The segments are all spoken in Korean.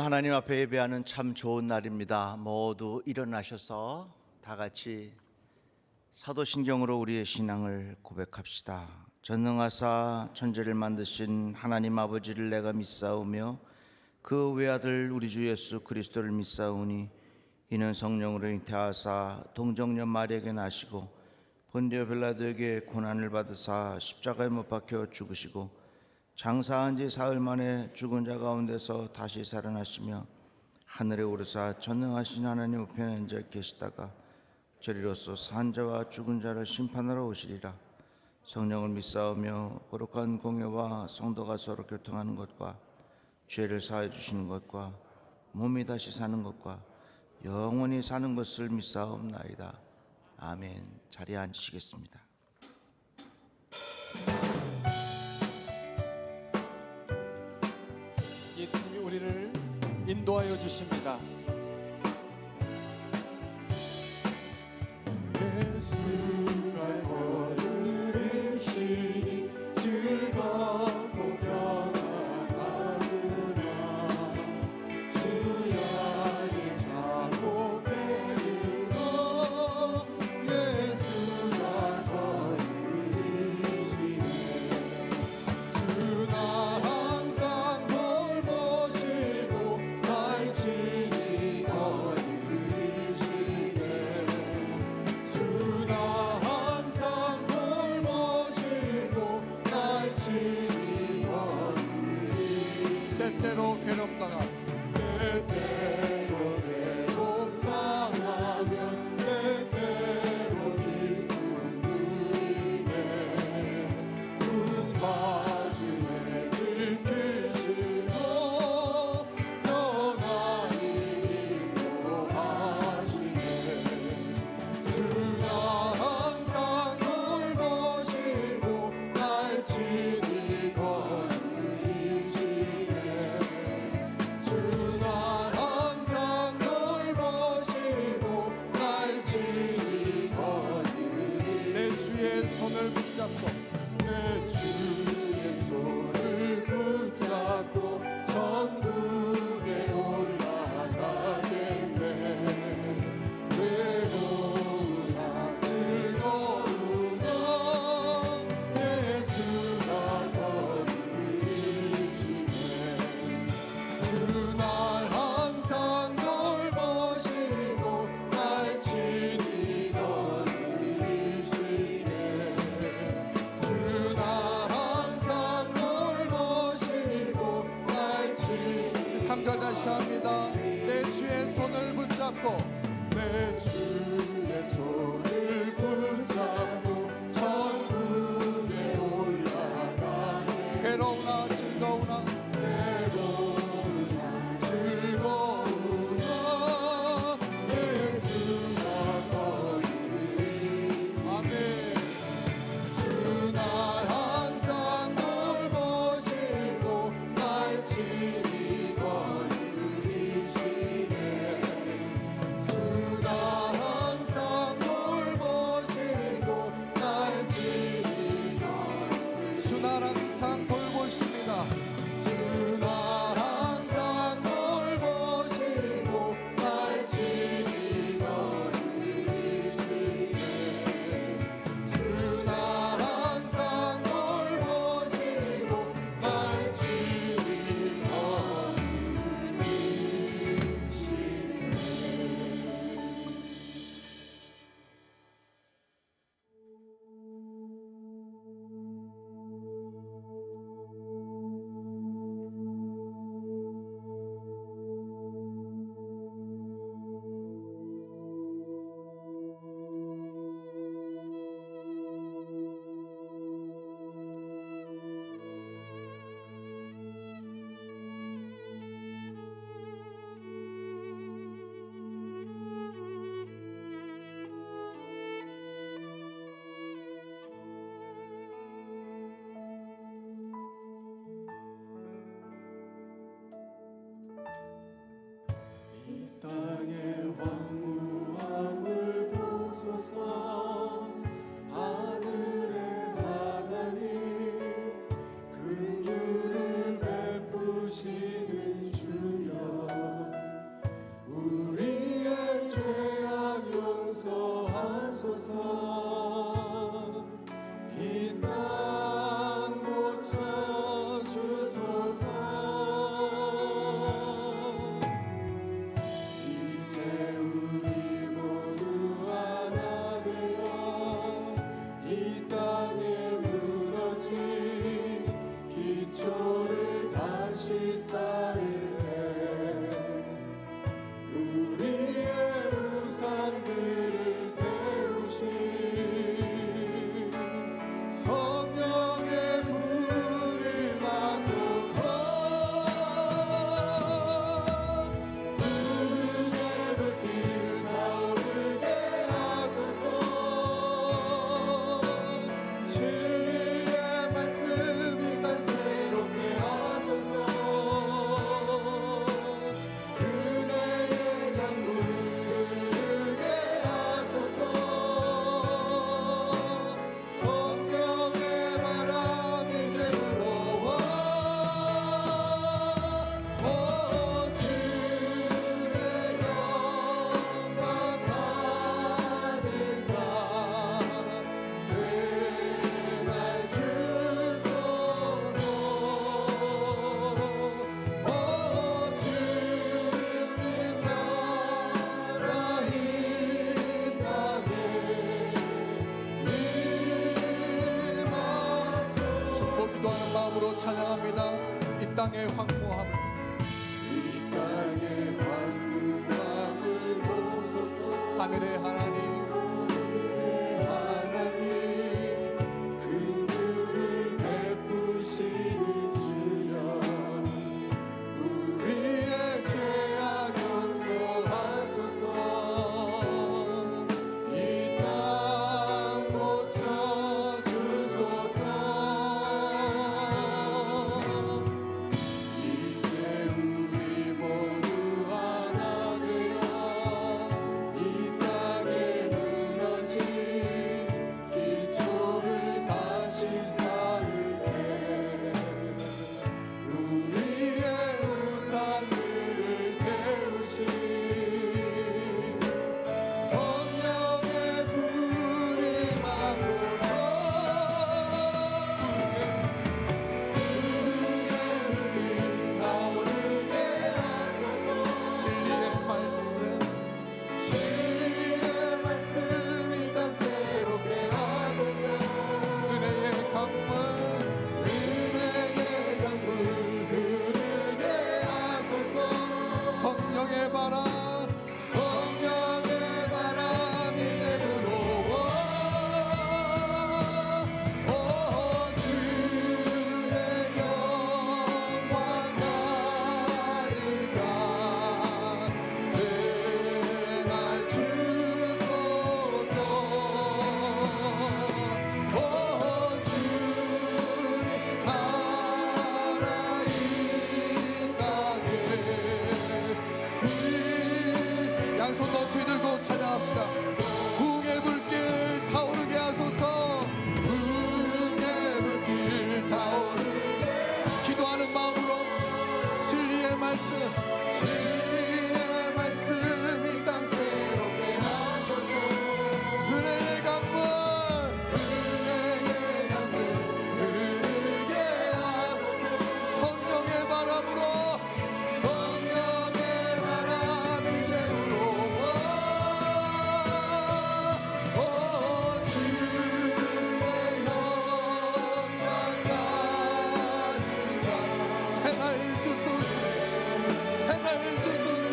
하나님 앞에 예배하는 참 좋은 날입니다. 모두 일어나셔서 다 같이 사도신경으로 우리의 신앙을 고백합시다. 전능하사 천지를 만드신 하나님 아버지를 내가 믿사오며 그 외아들 우리 주 예수 그리스도를 믿사오니 이는 성령으로 잉태하사 동정녀 마리아에게 나시고 본디오 빌라도에게 고난을 받으사 십자가에 못 박혀 죽으시고 장사한 지 사흘 만에 죽은 자 가운데서 다시 살아나시며 하늘에 오르사 전능하신 하나님 우편에 앉아 계시다가 저리로서 산 자와 죽은 자를 심판하러 오시리라. 성령을 믿사오며 거룩한 공예와 성도가 서로 교통하는 것과 죄를 사해 주시는 것과 몸이 다시 사는 것과 영원히 사는 것을 믿사옵나이다. 아멘. 자리에 앉으시겠습니다. 예수님이 우리를 인도하여 주십니다. 예수가 걸으시니 즐겁고 평안하구나. 주야의 작곡되는 것 예수가 걸으시네. 주나 항상 돌보시고 날 친히 거두시네. 주나 항상 돌보시고 날 친히 거두시네. 때때로 괴롭다가 때때로 괴롭다하면 때때로 기쁜 눈이네. 눈 맞음에 지키시고 평안히 인도하시네. 주가 항상 돌보시고 날 친히 거두시네. 주가 항상 돌보시고 날 친히 거두시네. 내 주의 손을 붙잡고 내 주의 손을 붙잡고 천국에 올라가겠네. 외로우나 즐거우나 예수가 거두시네. 주 날 항상 돌보시고 날 친히 거두시네. 주 날 항상 돌보시고 날 기도하는 마음으로 찬양합니다. 이 땅의 황무함을, 이 땅의 황무함을 보소서. 하늘의 하나님, 그물을 베푸시는 주여, 우리의 죄악 용서하소서. 이 땅 고쳐주소서. 이제 우리 모두 하나 되어 이 땅에 무너진 기초를 다시 쌓을 때 우리의 우상들을 태우신 성령의 불이 임하소서. 불에 타오르게 하소서. 진리의 말씀 이 땅 새롭게 하소서. 은혜의 강물 흐르게 하소서. 성령의 바람 이제 불어와. 주의 영광 나리가 새날 주소서. 주님 나라 이 땅에. 양손 높이 들고 찬양합시다. 부흥의 불길 타오르게 하소서. 부흥의 불길 타오르게. 기도하는 마음으로 진리의 말씀 이 땅 새롭게 하소서. 은혜의 강물 흐르게 하소서. 성령의 바람으로 이제 불어와. 주의 영광 나리가 새날 주소서. 새날 주소서.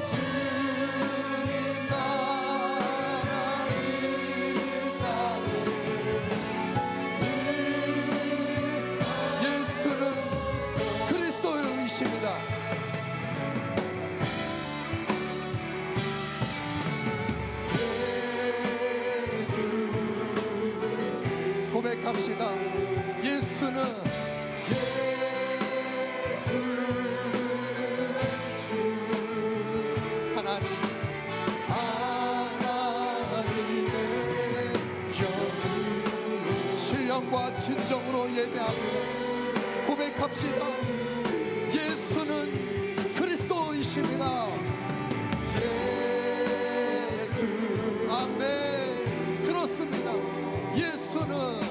주님 나라 이 땅에. 예수는 그리스도의 의십니다. 고백합시다. 예수는 하나님의 영으로 신령과 진정으로 예배합니다. 고백합시다. 예수는 그리스도이십니다. 예수. 아멘. 그렇습니다. 예수는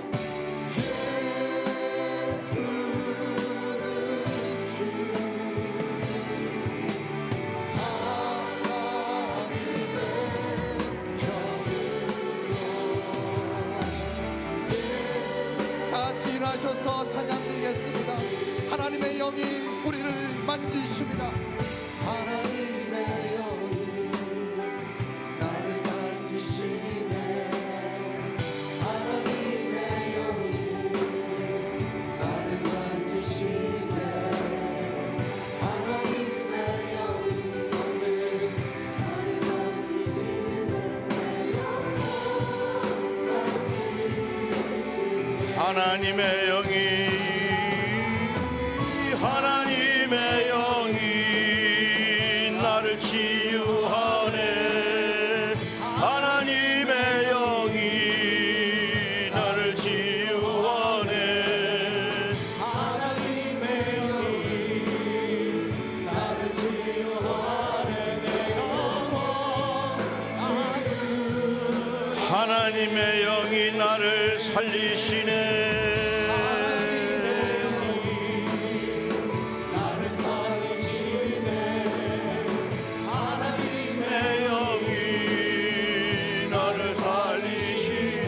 일하셔서 찬양드리겠습니다. 하나님의 영이 우리를 만지십니다. 하나님의 영이 나를 만지시네. 하나님의 영이 나를 만지시네. 하나님의 영이 나를 만지시네. 하나님의 영이 나를 치유하네. 하나님의 영이 나를 치유하네. 하나님의 영이 나를 치유하네. 하나님의 영이 나를 살리시네. 하나님의 영이 나를 살리시네.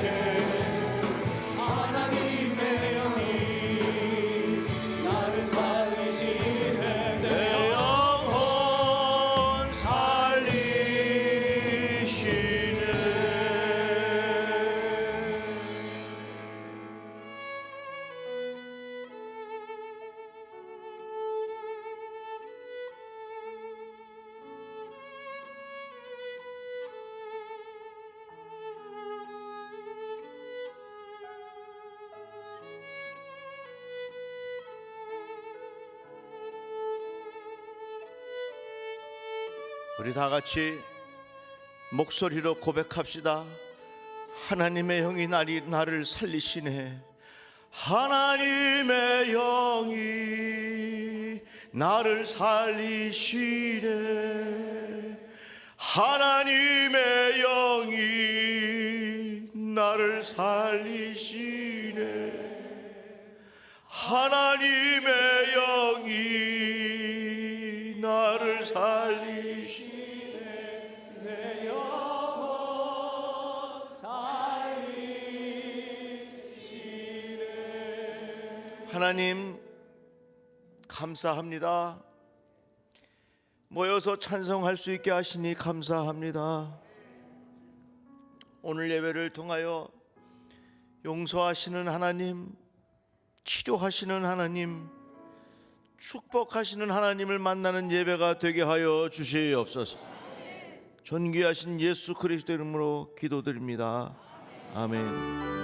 우리 다 같이 목소리로 고백합시다. 하나님의 영이 나를 살리시네. 하나님의 영이 나를 살리시네. 하나님의 영이 나를 살리시네. 하나님의 영이 나를 살리시네. 내 영혼 살리시네. 하나님 감사합니다. 모여서 찬송할 수 있게 하시니 감사합니다. 오늘 예배를 통하여 용서하시는 하나님, 치료하시는 하나님, 축복하시는 하나님을 만나는 예배가 되게 하여 주시옵소서. 존귀하신 예수 그리스도 이름으로 기도드립니다. 아멘.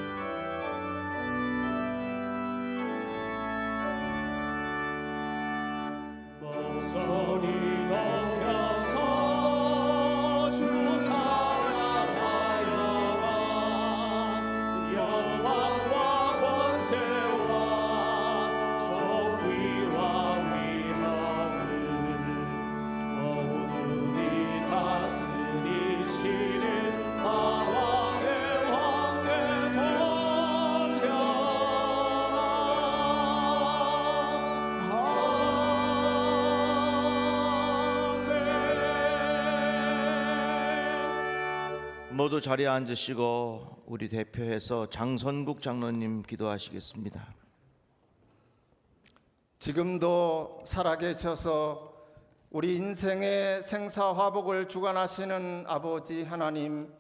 모두 자리에 앉으시고 우리 대표해서 장선국 장로님 기도하시겠습니다. 지금도 살아계셔서 우리 인생의 생사화복을 주관하시는 아버지 하나님,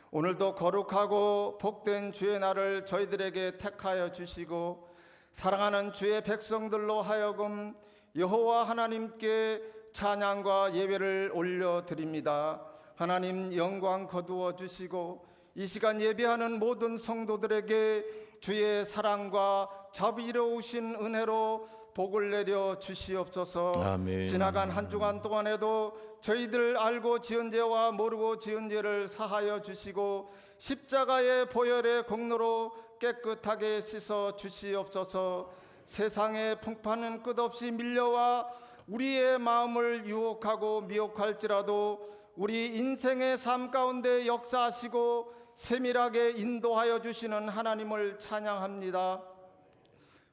오늘도 거룩하고 복된 주의 날을 저희들에게 택하여 주시고 사랑하는 주의 백성들로 하여금 여호와 하나님께 찬양과 예배를 올려드립니다. 하나님 영광 거두어 주시고 이 시간 예배하는 모든 성도들에게 주의 사랑과 자비로우신 은혜로 복을 내려 주시옵소서. 아멘. 지나간 한 주간 동안에도 저희들 알고 지은 죄와 모르고 지은 죄를 사하여 주시고 십자가의 보혈의 공로로 깨끗하게 씻어 주시옵소서. 세상의 풍파는 끝없이 밀려와 우리의 마음을 유혹하고 미혹할지라도 우리 인생의 삶 가운데 역사하시고 세밀하게 인도하여 주시는 하나님을 찬양합니다.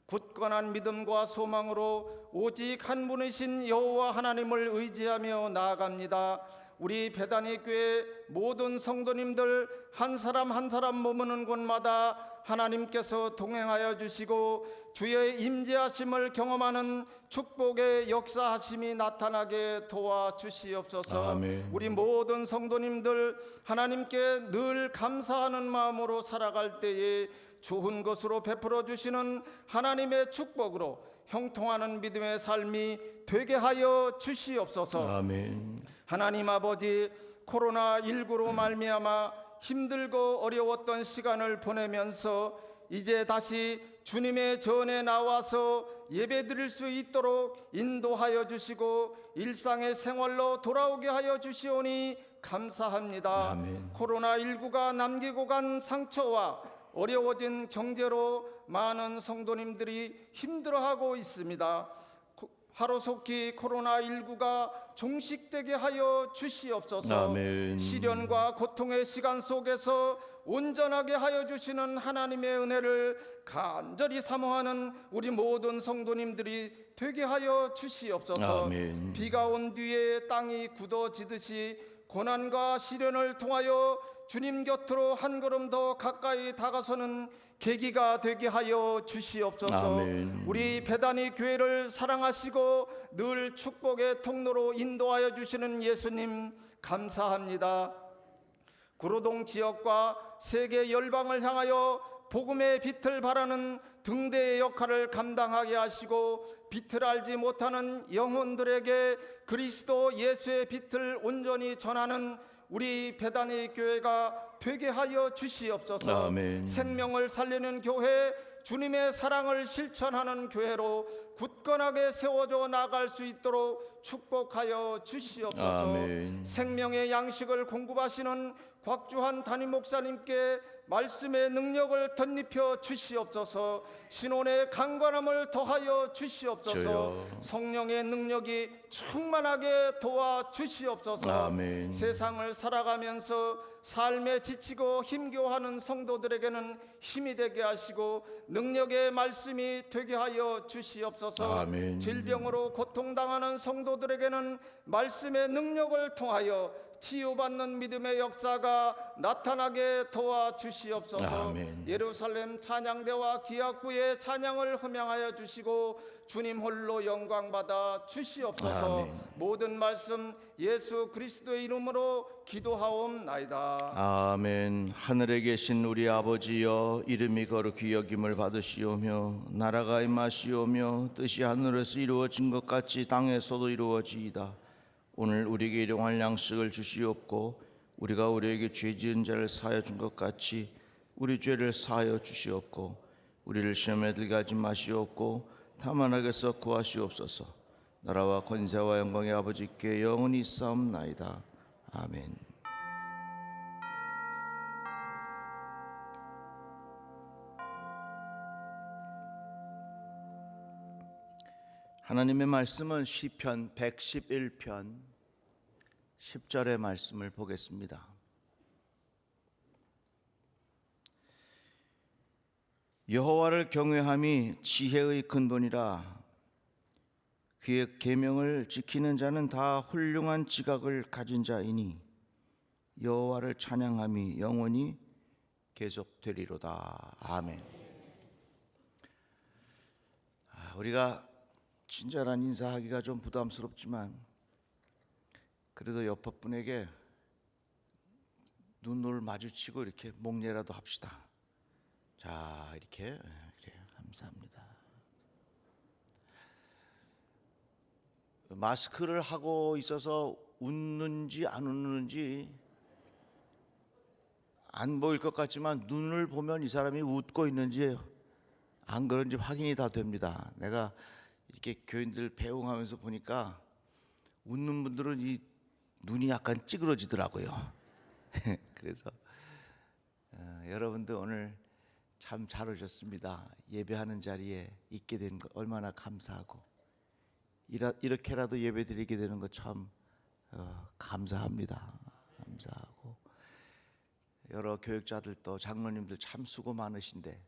굳건한 믿음과 소망으로 오직 한 분이신 여호와 하나님을 의지하며 나아갑니다. 우리 베다니 교회 모든 성도님들 한 사람 한 사람 머무는 곳마다 하나님께서 동행하여 주시고 주의 임재하심을 경험하는 축복의 역사하심이 나타나게 도와주시옵소서. 아멘. 우리 모든 성도님들 하나님께 늘 감사하는 마음으로 살아갈 때에 좋은 것으로 베풀어 주시는 하나님의 축복으로 형통하는 믿음의 삶이 되게 하여 주시옵소서. 아멘. 하나님 아버지, 코로나19로 말미암아 힘들고 어려웠던 시간을 보내면서 이제 다시 주님의 전에 나와서 예배드릴 수 있도록 인도하여 주시고 일상의 생활로 돌아오게 하여 주시오니 감사합니다. 아멘. 코로나19가 남기고 간 상처와 어려워진 경제로 많은 성도님들이 힘들어하고 있습니다. 하루속히 코로나19가 종식되게 하여 주시옵소서. 아멘. 시련과 고통의 시간 속에서 온전하게 하여 주시는 하나님의 은혜를 간절히 사모하는 우리 모든 성도님들이 되게 하여 주시옵소서. 아멘. 비가 온 뒤에 땅이 굳어지듯이 고난과 시련을 통하여 주님 곁으로 한 걸음 더 가까이 다가서는 계기가 되게 하여 주시옵소서. 아멘. 우리 베다니 교회를 사랑하시고 늘 축복의 통로로 인도하여 주시는 예수님 감사합니다. 구로동 지역과 세계 열방을 향하여 복음의 빛을 발하는 등대의 역할을 감당하게 하시고 빛을 알지 못하는 영혼들에게 그리스도 예수의 빛을 온전히 전하는 우리 베다니 교회가 되게 하여 주시옵소서. 아멘. 생명을 살리는 교회, 주님의 사랑을 실천하는 교회로 굳건하게 세워져 나갈 수 있도록 축복하여 주시옵소서. 아멘. 생명의 양식을 공급하시는 곽주한 담임 목사님께 말씀의 능력을 덧입혀 주시옵소서. 신혼의 강건함을 더하여 주시옵소서. 주여. 성령의 능력이 충만하게 도와 주시옵소서. 아멘. 세상을 살아가면서 삶에 지치고 힘겨워하는 성도들에게는 힘이 되게 하시고 능력의 말씀이 되게 하여 주시옵소서. 아멘. 질병으로 고통당하는 성도들에게는 말씀의 능력을 통하여 치유받는 믿음의 역사가 나타나게 도와 주시옵소서. 아멘. 예루살렘 찬양대와 기악부의 찬양을 흠양하여 주시고 주님 홀로 영광받아 주시옵소서. 아멘. 모든 말씀 예수 그리스도의 이름으로 기도하옵나이다. 아멘. 하늘에 계신 우리 아버지여, 이름이 거룩히 여김을 받으시오며 나라가 임하시오며 뜻이 하늘에서 이루어진 것 같이 땅에서도 이루어지이다. 오늘 우리에게 일용할 양식을 주시옵고 우리가 우리에게 죄 지은 자를 사하여 준 것 같이 우리 죄를 사하여 주시옵고 우리를 시험에 들게 하지 마시옵고 다만 악에서 구하시옵소서. 나라와 권세와 영광의 아버지께 영원히 있사옵나이다. 아멘. 하나님의 말씀은 시편 111편 10절의 말씀을 보겠습니다. 여호와를 경외함이 지혜의 근본이라. 그의 계명을 지키는 자는 다 훌륭한 지각을 가진 자이니 여호와를 찬양함이 영원히 계속되리로다. 아멘. 우리가 친절한 인사하기가 좀 부담스럽지만 그래도 옆 분에게 눈을 마주치고 이렇게 목례라도 합시다. 자, 이렇게. 그래요. 감사합니다. 마스크를 하고 있어서 웃는지 안 웃는지 안 보일 것 같지만 눈을 보면 이 사람이 웃고 있는지 안 그런지 확인이 다 됩니다. 내가 이렇게 교인들 배웅하면서 보니까 웃는 분들은 이 눈이 약간 찌그러지더라고요. 그래서 여러분들 오늘 참 잘 오셨습니다. 예배하는 자리에 있게 된 거 얼마나 감사하고 이렇게라도 예배 드리게 되는 거 참 감사합니다. 감사하고 여러 교육자들도 장로님들 참 수고 많으신데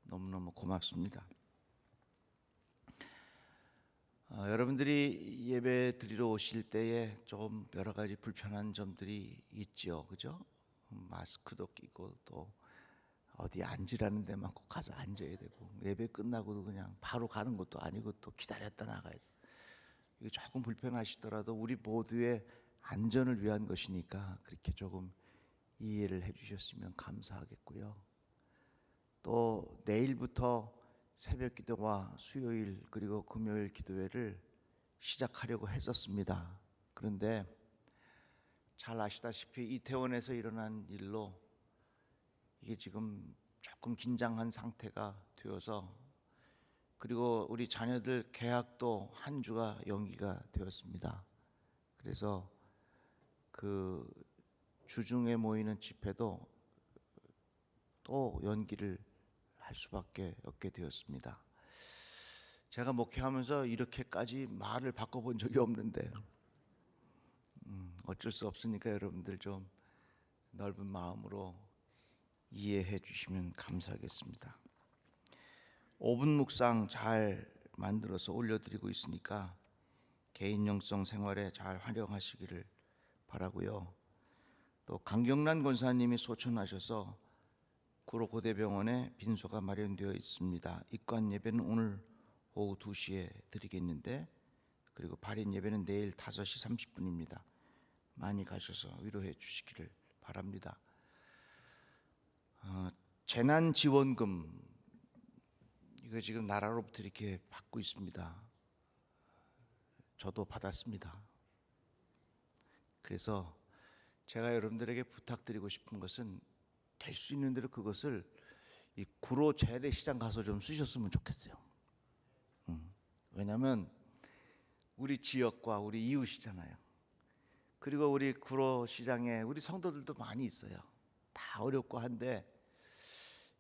너무너무 고맙습니다. 여러분들이 예배 드리러 오실 때에 좀 여러 가지 불편한 점들이 있죠, 그죠? 마스크도 끼고 또 어디 앉으라는 데만 꼭 가서 앉아야 되고 예배 끝나고도 그냥 바로 가는 것도 아니고 또 기다렸다 나가야죠. 이게 조금 불편하시더라도 우리 모두의 안전을 위한 것이니까 그렇게 조금 이해를 해주셨으면 감사하겠고요. 또 내일부터 새벽 기도와 수요일 그리고 금요일 기도회를 시작하려고 했었습니다. 그런데 잘 아시다시피 이태원에서 일어난 일로 이게 지금 조금 긴장한 상태가 되어서 그리고 우리 자녀들 개학도 한 주가 연기가 되었습니다. 그래서 그 주중에 모이는 집회도 또 연기를 할 수밖에 없게 되었습니다. 제가 목회하면서 이렇게까지 말을 바꿔본 적이 없는데 어쩔 수 없으니까 여러분들 좀 넓은 마음으로 이해해 주시면 감사하겠습니다. 5분 묵상 잘 만들어서 올려드리고 있으니까 개인 영성 생활에 잘 활용하시기를 바라고요. 또 강경란 권사님이 소천하셔서 구로 고대병원에 빈소가 마련되어 있습니다. 입관 예배는 오늘 오후 2시에 드리겠는데 그리고 발인 예배는 내일 5시 30분입니다. 많이 가셔서 위로해 주시기를 바랍니다. 재난지원금 이거 지금 나라로부터 이렇게 받고 있습니다. 저도 받았습니다. 그래서 제가 여러분들에게 부탁드리고 싶은 것은 될 수 있는 대로 그것을 이 구로 재래시장 가서 좀 쓰셨으면 좋겠어요. 왜냐하면 우리 지역과 우리 이웃이잖아요. 그리고 우리 구로 시장에 우리 성도들도 많이 있어요. 다 어렵고 한데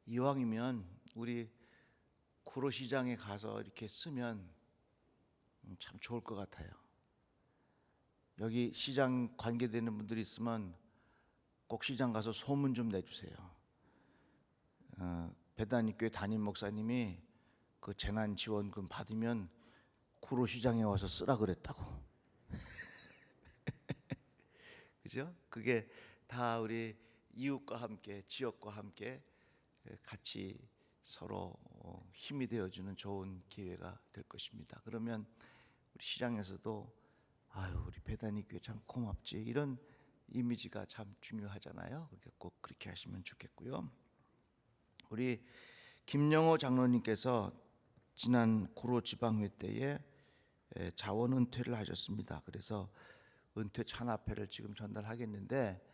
이왕이면 우리 구로 시장에 가서 이렇게 쓰면 참 좋을 것 같아요. 여기 시장 관계되는 분들이 있으면 꼭 시장 가서 소문 좀 내주세요. 배단위교회 담임 목사님이 그 재난 지원금 받으면 구로 시장에 와서 쓰라 그랬다고. 그죠? 그게 다 우리 이웃과 함께 지역과 함께 같이 서로 힘이 되어주는 좋은 기회가 될 것입니다. 그러면 우리 시장에서도 아유 우리 배단위 교회 참 고맙지 이런 이미지가 참 중요하잖아요. 꼭 그렇게 하시면 좋겠고요. 우리 김영호 장로님께서 지난 구로 지방회 때에 자원 은퇴를 하셨습니다. 그래서 은퇴 찬합회를 지금 전달하겠는데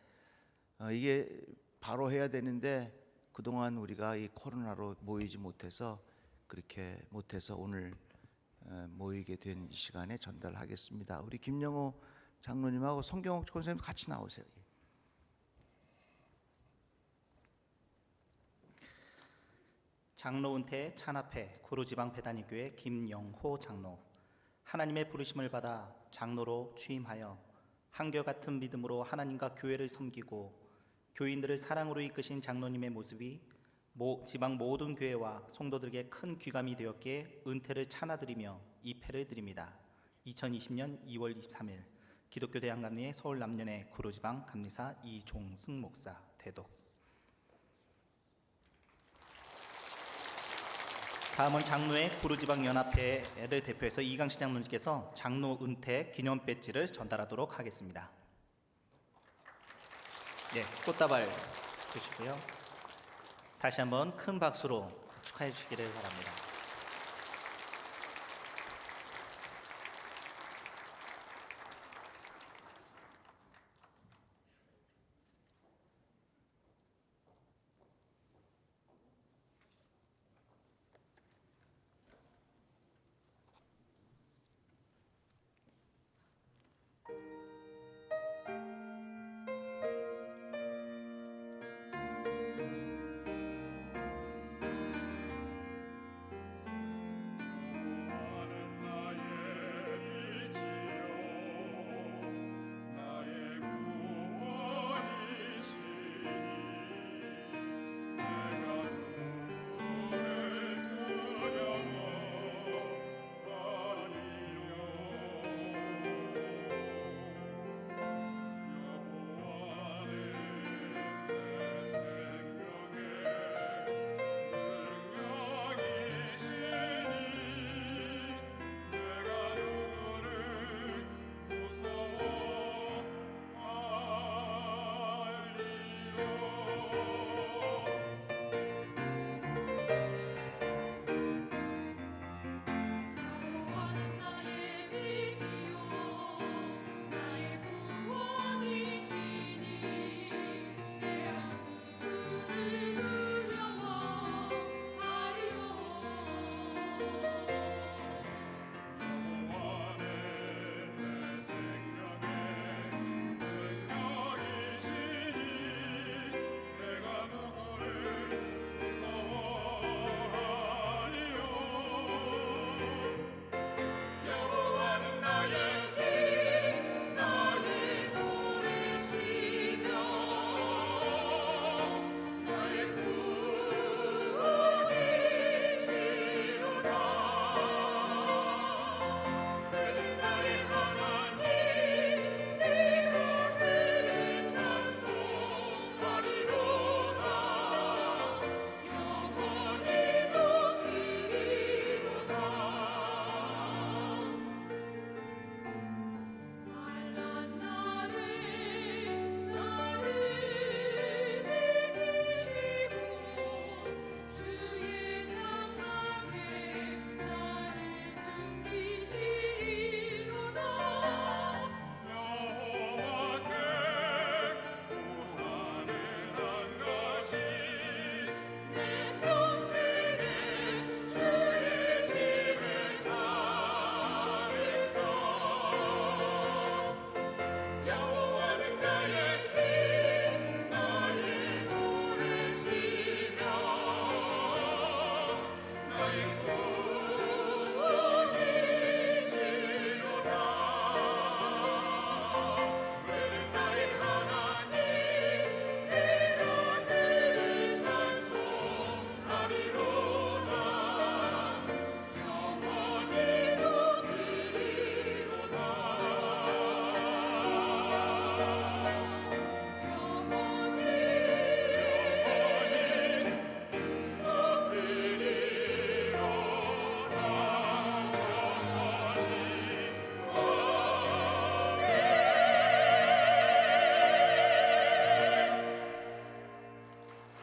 이게 바로 해야 되는데 그동안 우리가 이 코로나로 모이지 못해서 그렇게 못해서 오늘 모이게 된 이 시간에 전달하겠습니다. 우리 김영호 장로님하고 성경옥 권사님 같이 나오세요. 장로 은퇴 찬합회 구로지방 배단위교회 김영호 장로, 하나님의 부르심을 받아 장로로 취임하여 한결같은 믿음으로 하나님과 교회를 섬기고 교인들을 사랑으로 이끄신 장로님의 모습이 지방 모든 교회와 성도들에게 큰 귀감이 되었기에 은퇴를 찬하드리며 입회를 드립니다. 2020년 2월 23일 기독교 대한감리회 서울 남년의 구로지방 감리사 이종승 목사 대독. 다음은 장로의 구로지방연합회를 대표해서 이강시 장로님께서 장로 은퇴 기념 배지를 전달하도록 하겠습니다. 네, 꽃다발 주시고요. 다시 한번 큰 박수로 축하해 주시기를 바랍니다.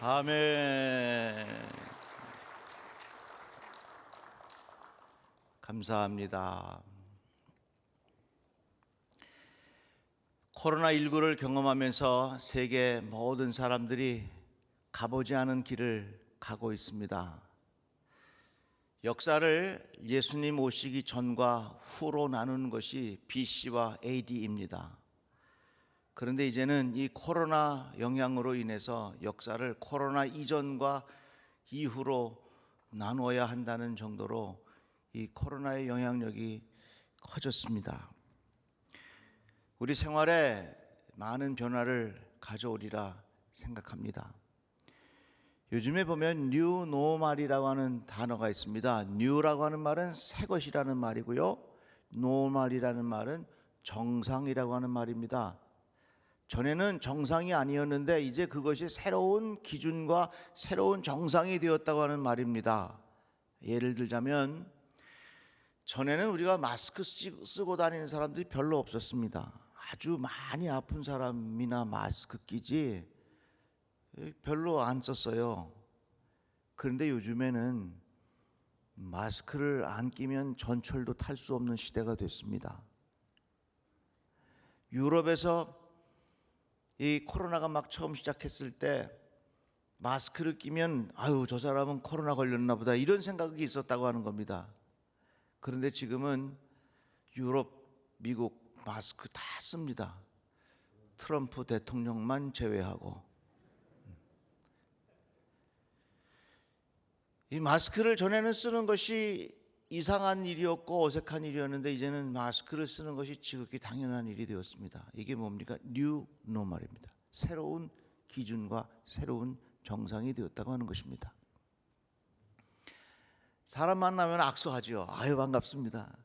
아멘. 감사합니다. 코로나19를 경험하면서 세계 모든 사람들이 가보지 않은 길을 가고 있습니다. 역사를 예수님 오시기 전과 후로 나누는 것이 BC와 AD입니다. 그런데 이제는 이 코로나 영향으로 인해서 역사를 코로나 이전과 이후로 나누어야 한다는 정도로 이 코로나의 영향력이 커졌습니다. 우리 생활에 많은 변화를 가져오리라 생각합니다. 요즘에 보면 뉴 노멀이라고 하는 단어가 있습니다. 뉴라고 하는 말은 새 것이라는 말이고요, 노멀이라는 말은 정상이라고 하는 말입니다. 전에는 정상이 아니었는데 이제 그것이 새로운 기준과 새로운 정상이 되었다고 하는 말입니다. 예를 들자면 전에는 우리가 마스크 쓰고 다니는 사람들이 별로 없었습니다. 아주 많이 아픈 사람이나 마스크 끼지 별로 안 썼어요. 그런데 요즘에는 마스크를 안 끼면 전철도 탈 수 없는 시대가 됐습니다. 유럽에서 이 코로나가 막 처음 시작했을 때 마스크를 끼면 아유 저 사람은 코로나 걸렸나 보다 이런 생각이 있었다고 하는 겁니다. 그런데 지금은 유럽, 미국 마스크 다 씁니다. 트럼프 대통령만 제외하고. 이 마스크를 전에는 쓰는 것이 이상한 일이었고 어색한 일이었는데 이제는 마스크를 쓰는 것이 지극히 당연한 일이 되었습니다. 이게 뭡니까? 뉴 노멀입니다. 새로운 기준과 새로운 정상이 되었다고 하는 것입니다. 사람 만나면 악수하죠. 아유 반갑습니다.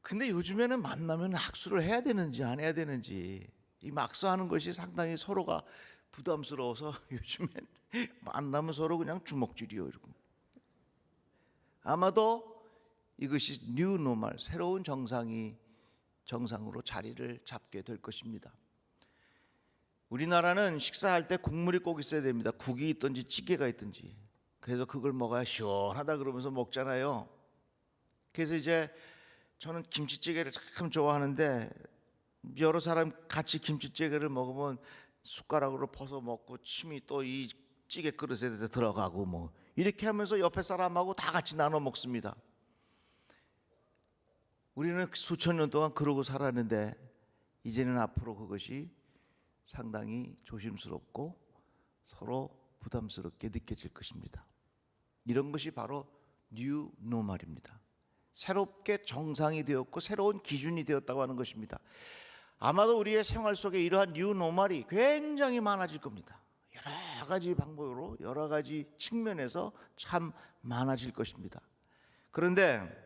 근데 요즘에는 만나면 악수를 해야 되는지 안 해야 되는지 이 악수하는 것이 상당히 서로가 부담스러워서 요즘엔 만나면 서로 그냥 주먹질이요 이러고. 아마도 이것이 뉴 노멀, 새로운 정상으로 자리를 잡게 될 것입니다. 우리나라는 식사할 때 국물이 꼭 있어야 됩니다. 국이 있든지 찌개가 있든지. 그래서 그걸 먹어야 시원하다 그러면서 먹잖아요. 그래서 이제 저는 김치찌개를 참 좋아하는데 여러 사람 같이 김치찌개를 먹으면 숟가락으로 퍼서 먹고 침이 또 이 찌개 그릇에 들어가고 뭐 이렇게 하면서 옆에 사람하고 다 같이 나눠 먹습니다. 우리는 수천 년 동안 그러고 살았는데 이제는 앞으로 그것이 상당히 조심스럽고 서로 부담스럽게 느껴질 것입니다. 이런 것이 바로 뉴 노멀입니다. 새롭게 정상이 되었고 새로운 기준이 되었다고 하는 것입니다. 아마도 우리의 생활 속에 이러한 뉴 노멀이 굉장히 많아질 겁니다. 여러 가지 방법으로 여러 가지 측면에서 참 많아질 것입니다. 그런데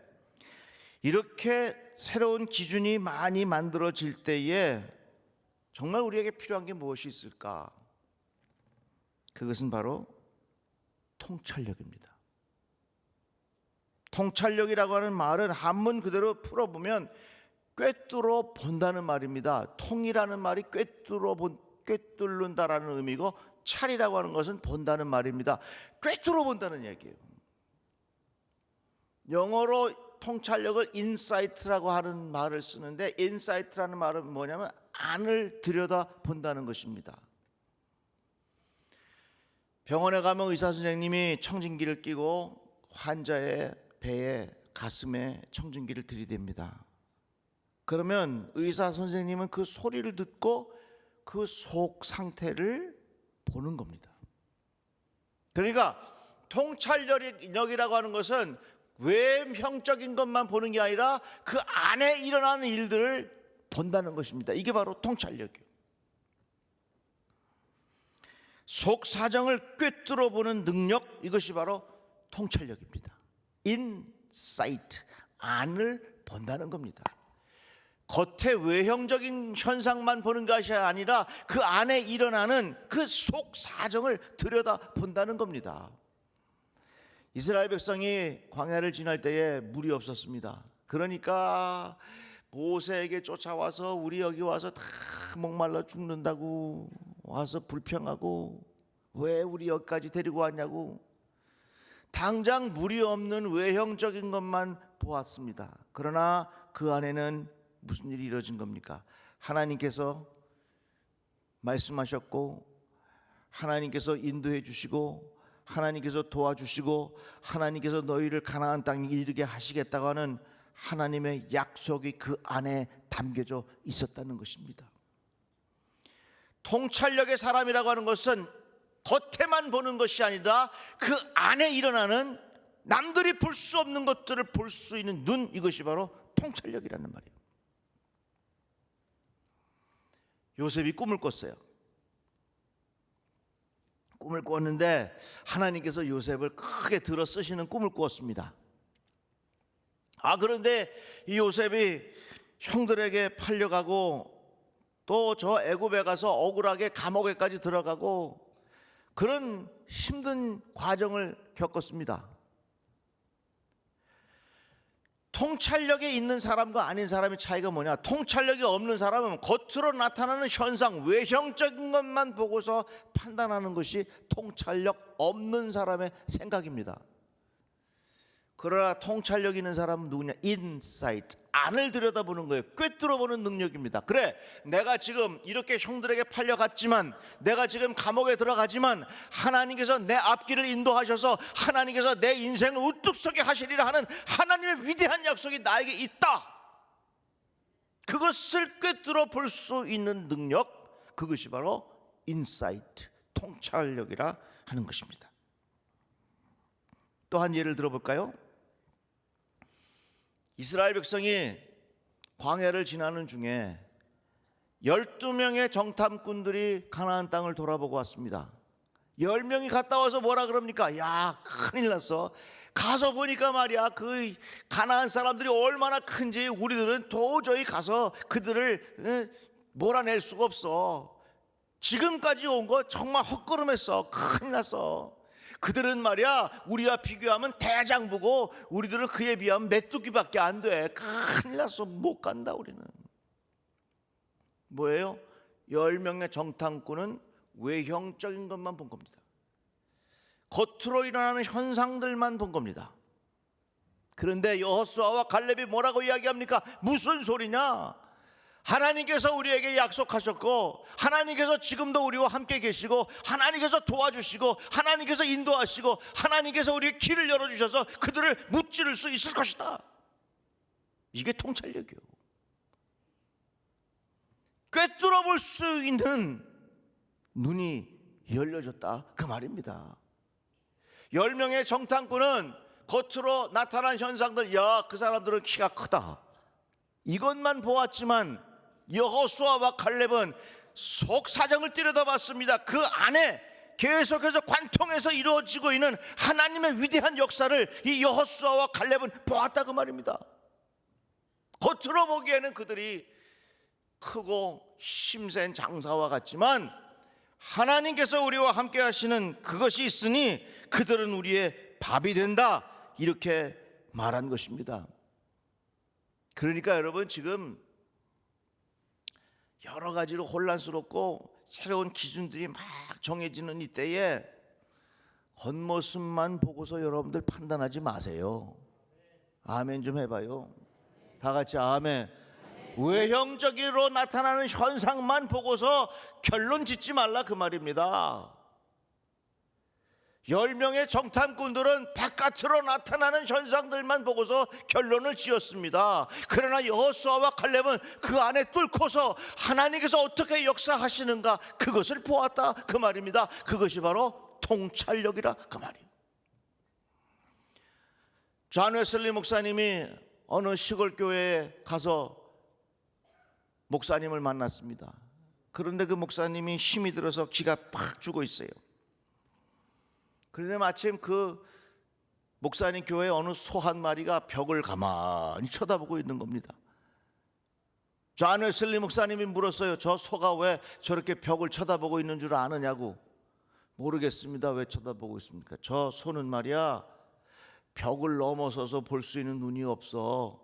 이렇게 새로운 기준이 많이 만들어질 때에 정말 우리에게 필요한 게 무엇이 있을까? 그것은 바로 통찰력입니다. 통찰력이라고 하는 말은 한문 그대로 풀어보면 꿰뚫어 본다는 말입니다. 통이라는 말이 꿰뚫는다라는 의미고 찰이라고 하는 것은 본다는 말입니다. 꿰뚫어 본다는 얘기예요. 영어로 통찰력을 인사이트라고 하는 말을 쓰는데 인사이트라는 말은 뭐냐면 안을 들여다 본다는 것입니다. 병원에 가면 의사 선생님이 청진기를 끼고 환자의 배에 가슴에 청진기를 들이댑니다. 그러면 의사 선생님은 그 소리를 듣고 그 속 상태를 보는 겁니다. 그러니까 통찰력이라고 하는 것은 외형적인 것만 보는 게 아니라 그 안에 일어나는 일들을 본다는 것입니다. 이게 바로 통찰력이에요. 속 사정을 꿰뚫어 보는 능력, 이것이 바로 통찰력입니다. 인사이트, 안을 본다는 겁니다. 겉의 외형적인 현상만 보는 것이 아니라 그 안에 일어나는 그 속 사정을 들여다 본다는 겁니다. 이스라엘 백성이 광야를 지날 때에 물이 없었습니다. 그러니까 모세에게 쫓아와서 우리 여기 와서 다 목말라 죽는다고 와서 불평하고 왜 우리 여기까지 데리고 왔냐고. 당장 무리 없는 외형적인 것만 보았습니다. 그러나 그 안에는 무슨 일이 이루어진 겁니까? 하나님께서 말씀하셨고, 하나님께서 인도해 주시고, 하나님께서 도와주시고, 하나님께서 너희를 가나안 땅에 이르게 하시겠다고 하는 하나님의 약속이 그 안에 담겨져 있었다는 것입니다. 통찰력의 사람이라고 하는 것은 겉에만 보는 것이 아니라 그 안에 일어나는 남들이 볼 수 없는 것들을 볼 수 있는 눈, 이것이 바로 통찰력이라는 말이에요. 요셉이 꿈을 꿨어요. 꿈을 꿨는데 하나님께서 요셉을 크게 들어 쓰시는 꿈을 꾸었습니다. 그런데 이 요셉이 형들에게 팔려가고 또 저 애굽에 가서 억울하게 감옥에까지 들어가고 그런 힘든 과정을 겪었습니다. 통찰력이 있는 사람과 아닌 사람의 차이가 뭐냐? 통찰력이 없는 사람은 겉으로 나타나는 현상, 외형적인 것만 보고서 판단하는 것이 통찰력 없는 사람의 생각입니다. 그러나 통찰력 있는 사람은 누구냐? 인사이트, 안을 들여다보는 거예요. 꿰뚫어보는 능력입니다. 그래, 내가 지금 이렇게 형들에게 팔려갔지만, 내가 지금 감옥에 들어가지만 하나님께서 내 앞길을 인도하셔서 하나님께서 내 인생을 우뚝 서게 하시리라 하는 하나님의 위대한 약속이 나에게 있다. 그것을 꿰뚫어 볼 수 있는 능력, 그것이 바로 인사이트, 통찰력이라 하는 것입니다. 또 한 예를 들어볼까요? 이스라엘 백성이 광야를 지나는 중에 12명의 정탐꾼들이 가나안 땅을 돌아보고 왔습니다. 10명이 갔다 와서 뭐라 그럽니까? 야, 큰일 났어. 가서 보니까 말이야, 그 가나안 사람들이 얼마나 큰지 우리들은 도저히 가서 그들을 몰아낼 수가 없어. 지금까지 온 거 정말 헛걸음했어. 큰일 났어. 그들은 말이야, 우리와 비교하면 대장부고 우리들은 그에 비하면 메뚜기밖에 안 돼. 큰일 났어. 못 간다 우리는. 뭐예요? 10명의 정탐꾼은 외형적인 것만 본 겁니다. 겉으로 일어나는 현상들만 본 겁니다. 그런데 여호수아와 갈렙이 뭐라고 이야기합니까? 무슨 소리냐? 하나님께서 우리에게 약속하셨고, 하나님께서 지금도 우리와 함께 계시고, 하나님께서 도와주시고, 하나님께서 인도하시고, 하나님께서 우리의 길을 열어주셔서 그들을 무찌를 수 있을 것이다. 이게 통찰력이에요. 꿰뚫어 볼 수 있는 눈이 열려졌다, 그 말입니다. 10명의 정탐꾼은 겉으로 나타난 현상들, 야, 그 사람들은 키가 크다, 이것만 보았지만 여호수아와 칼렙은 속 사정을 들여다봤습니다. 그 안에 계속해서 관통해서 이루어지고 있는 하나님의 위대한 역사를 이 여호수아와 칼렙은 보았다, 그 말입니다. 겉으로 보기에는 그들이 크고 힘센 장사와 같지만 하나님께서 우리와 함께 하시는 그것이 있으니 그들은 우리의 밥이 된다, 이렇게 말한 것입니다. 그러니까 여러분, 지금 여러 가지로 혼란스럽고 새로운 기준들이 막 정해지는 이때에 겉모습만 보고서 여러분들 판단하지 마세요. 아멘 좀 해봐요. 다 같이 아멘. 외형적으로 나타나는 현상만 보고서 결론 짓지 말라, 그 말입니다. 10명의 정탐꾼들은 바깥으로 나타나는 현상들만 보고서 결론을 지었습니다. 그러나 여호수아와 칼렙은 그 안에 뚫고서 하나님께서 어떻게 역사하시는가, 그것을 보았다, 그 말입니다. 그것이 바로 통찰력이라, 그 말이에요. 존 웨슬리 목사님이 어느 시골 교회에 가서 목사님을 만났습니다. 그런데 그 목사님이 힘이 들어서 기가 팍 죽어 있어요. 그런데 마침 그 목사님 교회에 어느 소 한 마리가 벽을 가만히 쳐다보고 있는 겁니다. 존 웨슬리 목사님이 물었어요. 저 소가 왜 저렇게 벽을 쳐다보고 있는 줄 아느냐고. 모르겠습니다. 왜 쳐다보고 있습니까? 저 소는 말이야, 벽을 넘어서서 볼 수 있는 눈이 없어.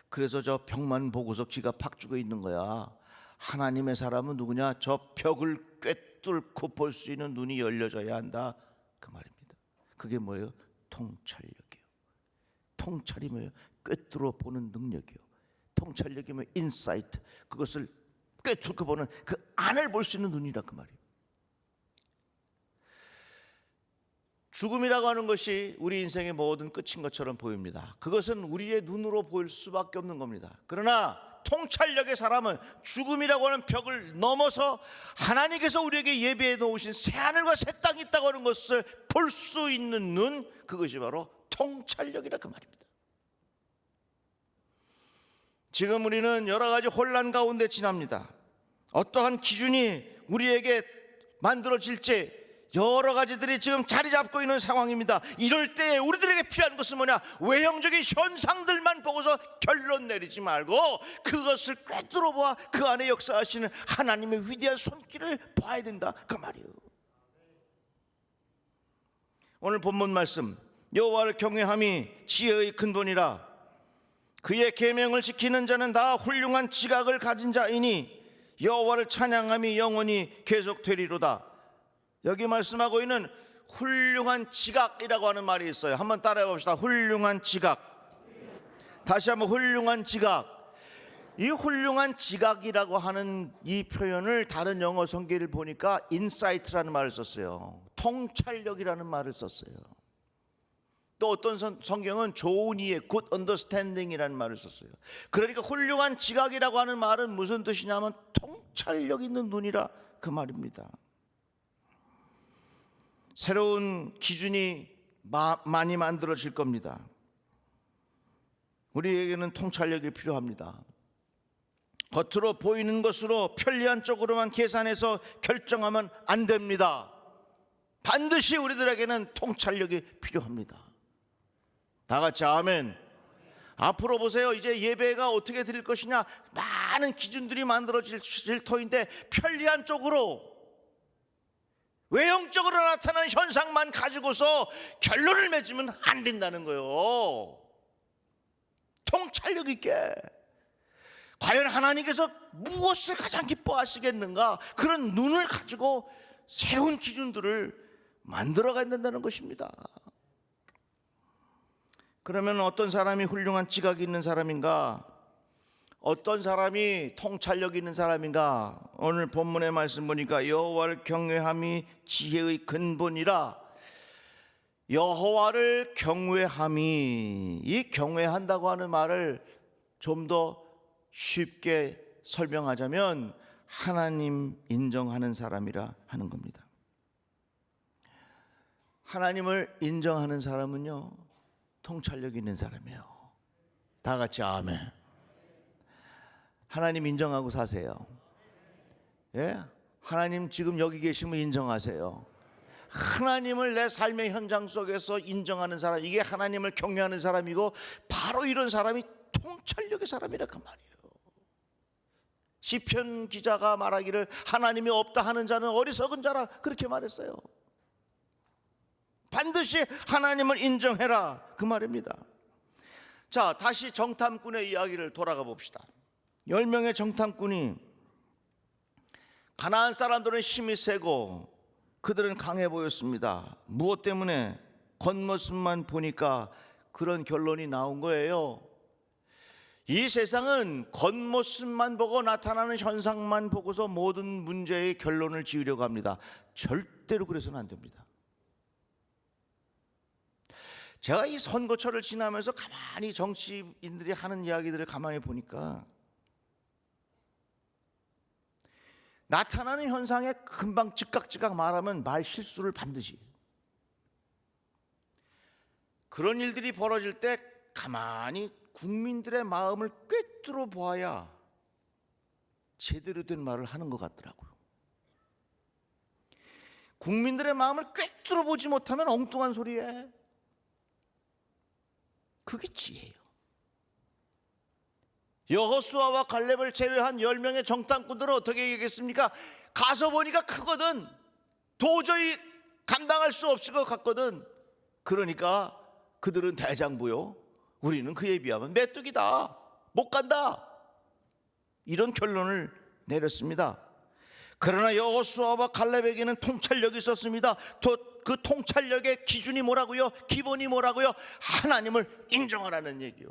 그래서 저 벽만 보고서 기가 팍 죽어 있는 거야. 하나님의 사람은 누구냐? 저 벽을 꿰뚫고 볼 수 있는 눈이 열려져야 한다, 그 말입니다. 그게 뭐예요? 통찰력이에요. 통찰이 뭐예요? 꿰뚫어 보는 능력이요. 통찰력이 뭐 인사이트, 그것을 꿰뚫고 보는 그 안을 볼 수 있는 눈이라, 그 말이에요. 죽음이라고 하는 것이 우리 인생의 모든 끝인 것처럼 보입니다. 그것은 우리의 눈으로 보일 수밖에 없는 겁니다. 그러나 통찰력의 사람은 죽음이라고 하는 벽을 넘어서 하나님께서 우리에게 예비해 놓으신 새하늘과 새 땅이 있다고 하는 것을 볼 수 있는 눈, 그것이 바로 통찰력이라, 그 말입니다. 지금 우리는 여러 가지 혼란 가운데 지납니다. 어떠한 기준이 우리에게 만들어질지 여러 가지들이 지금 자리 잡고 있는 상황입니다. 이럴 때 우리들에게 필요한 것은 뭐냐? 외형적인 현상들만 보고서 결론 내리지 말고 그것을 꿰뚫어 보아 그 안에 역사하시는 하나님의 위대한 손길을 봐야 된다, 그 말이에요. 오늘 본문 말씀, 여호와를 경외함이 지혜의 근본이라. 그의 계명을 지키는 자는 다 훌륭한 지각을 가진 자이니 여호와를 찬양함이 영원히 계속되리로다. 여기 말씀하고 있는 훌륭한 지각이라고 하는 말이 있어요. 한번 따라해 봅시다. 훌륭한 지각. 다시 한번 훌륭한 지각. 이 훌륭한 지각이라고 하는 이 표현을 다른 영어 성경을 보니까 인사이트라는 말을 썼어요. 통찰력이라는 말을 썼어요. 또 어떤 성경은 좋은 이해, good understanding이라는 말을 썼어요. 그러니까 훌륭한 지각이라고 하는 말은 무슨 뜻이냐면 통찰력 있는 눈이라, 그 말입니다. 새로운 기준이 많이 만들어질 겁니다. 우리에게는 통찰력이 필요합니다. 겉으로 보이는 것으로 편리한 쪽으로만 계산해서 결정하면 안 됩니다. 반드시 우리들에게는 통찰력이 필요합니다. 다 같이 아멘. 앞으로 보세요. 이제 예배가 어떻게 드릴 것이냐, 많은 기준들이 만들어질 터인데 편리한 쪽으로, 외형적으로 나타나는 현상만 가지고서 결론을 맺으면 안 된다는 거예요. 통찰력 있게, 과연 하나님께서 무엇을 가장 기뻐하시겠는가, 그런 눈을 가지고 새로운 기준들을 만들어가야 된다는 것입니다. 그러면 어떤 사람이 훌륭한 지각이 있는 사람인가? 어떤 사람이 통찰력 있는 사람인가? 오늘 본문의 말씀 보니까 여호와를 경외함이 지혜의 근본이라. 여호와를 경외함이, 이 경외한다고 하는 말을 좀 더 쉽게 설명하자면 하나님 인정하는 사람이라 하는 겁니다. 하나님을 인정하는 사람은요, 통찰력 있는 사람이에요. 다 같이 아멘. 하나님 인정하고 사세요. 예? 하나님 지금 여기 계시면 인정하세요. 하나님을 내 삶의 현장 속에서 인정하는 사람, 이게 하나님을 경외하는 사람이고, 바로 이런 사람이 통찰력의 사람이라, 그 말이에요. 시편 기자가 말하기를 하나님이 없다 하는 자는 어리석은 자라, 그렇게 말했어요. 반드시 하나님을 인정해라, 그 말입니다. 자, 다시 정탐꾼의 이야기를 돌아가 봅시다. 10명의 정탐꾼이, 가나안 사람들은 힘이 세고 그들은 강해 보였습니다. 무엇 때문에? 겉모습만 보니까 그런 결론이 나온 거예요. 이 세상은 겉모습만 보고 나타나는 현상만 보고서 모든 문제의 결론을 지으려고 합니다. 절대로 그래서는 안 됩니다. 제가 이 선거철을 지나면서 가만히 정치인들이 하는 이야기들을 가만히 보니까 나타나는 현상에 금방 즉각 말하면 말 실수를 반드시, 그런 일들이 벌어질 때 가만히 국민들의 마음을 꿰뚫어 보아야 제대로 된 말을 하는 것 같더라고요. 국민들의 마음을 꿰뚫어 보지 못하면 엉뚱한 소리에, 그게 지혜예요. 여호수아와 갈렙을 제외한 10명의 정탐꾼들은 어떻게 얘기했습니까? 가서 보니까 크거든, 도저히 감당할 수 없을 것 같거든. 그러니까 그들은 대장부요, 우리는 그에 비하면 메뚜기다, 못 간다, 이런 결론을 내렸습니다. 그러나 여호수아와 갈렙에게는 통찰력이 있었습니다. 그 통찰력의 기준이 뭐라고요? 기본이 뭐라고요? 하나님을 인정하라는 얘기요.